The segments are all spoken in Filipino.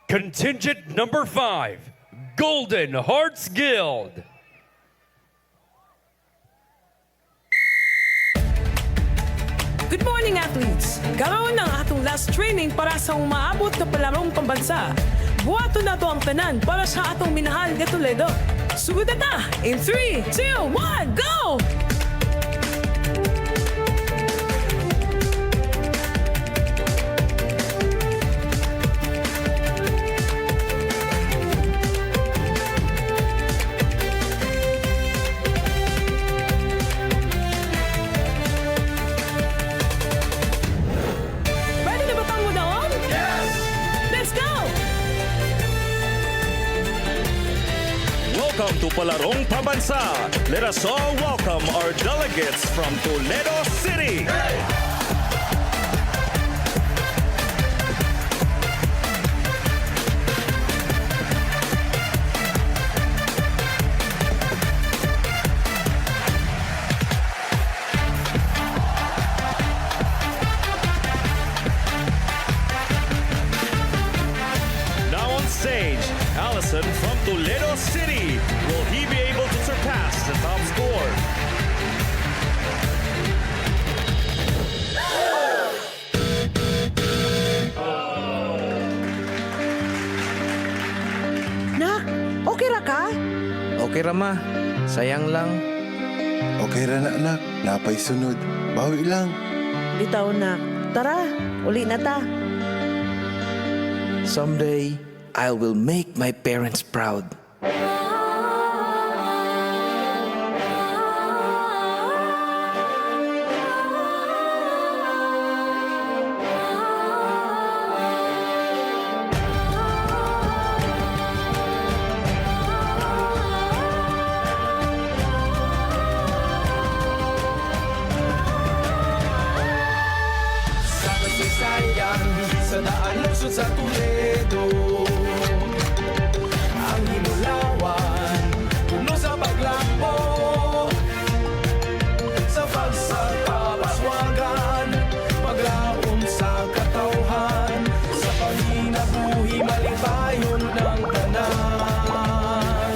Contingent number 5, Golden Hearts Guild. Good morning, athletes! Karoon ng atong last training para sa umaabot na palarong pambansa. Buhaton na to ang tanan para sa atong minahal nga Toledo. Sugod na ta! In 3, 2, 1, go! Ready na ba tang mudaon? Yes! Let's go! Welcome to Palarong Pambansa. Let us all welcome our delegates from Toledo City. Now on stage, Allison from Toledo City. Will he be able to surpass the top score? Nak, okay ra ka? Okay ra ma, sayang lang. Okay ra na anak, napay sunod. Bawi lang. Bitaw nak. Tara, uli na ta. Someday, I will make my parents proud. Sa kasaysayan, sa daan lungsod sa Toledo, ang hinulawan, puno sa paglampo, sa pagsagpapaswagan, paglaom sa katauhan, sa panginabuhi malipayon ng tanan.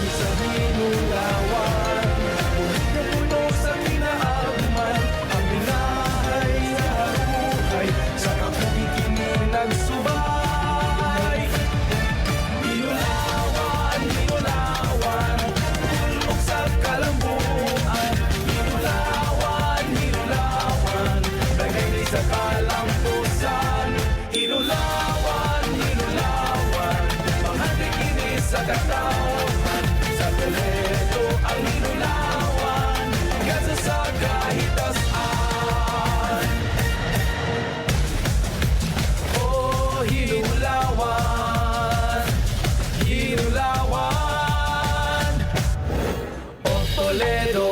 Sa hinulawan, pulit na puno sa kinaaguman, ang binahay sa buhay, sa kapukikinig nagsubay. Hinulawan, hinulawan, tulog sa kalambuan. Hinulawan, hinulawan, bagay sa kalampusan. Hinulawan, hinulawan, mahalik ini sa katauhan. Sa Toledo ang hinulawan, gasa sa kahitasan. Oh, hinulawan, hinulawan. Oh, Toledo,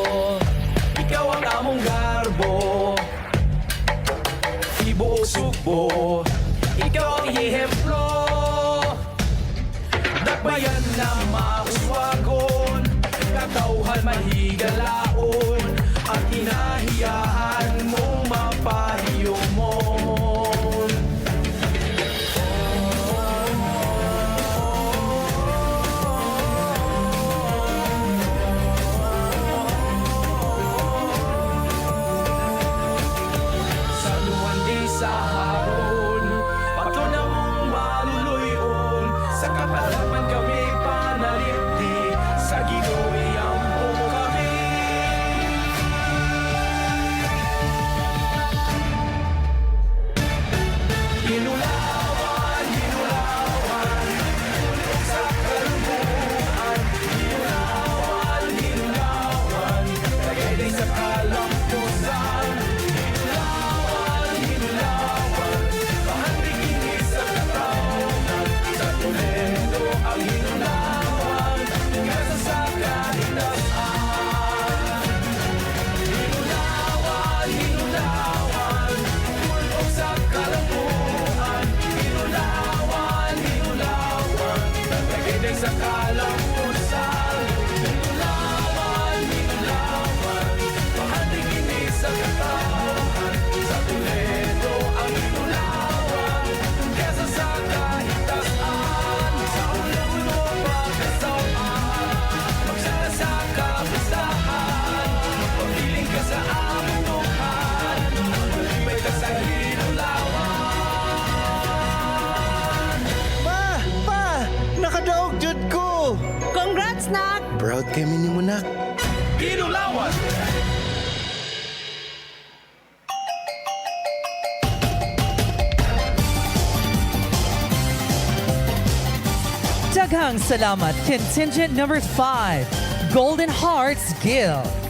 ikaw ang among garbo. Ibuok sugbo, ikaw ang ihemplo. Dakbayan na mauswagon, katauhan mahigalaon, at inahiyahan mong mapahiyomon. Sa luwan di sa haron, pato na mong maluluyon, sa kapalaman kami panalipdi, sa Ginoo ampo kami. Hinulawan, hinulawan, tulog sa kalumuan. Hinulawan, hinulawan, tagay din sa kalampusan. Hinulawan, hinulawan, mahandig ini sa katauhan. Sa Toledo ang Congrats, nak! Proud kami ni mo, nak. Inulawan! Daghang salamat, contingent number 5, Golden Hearts Guild.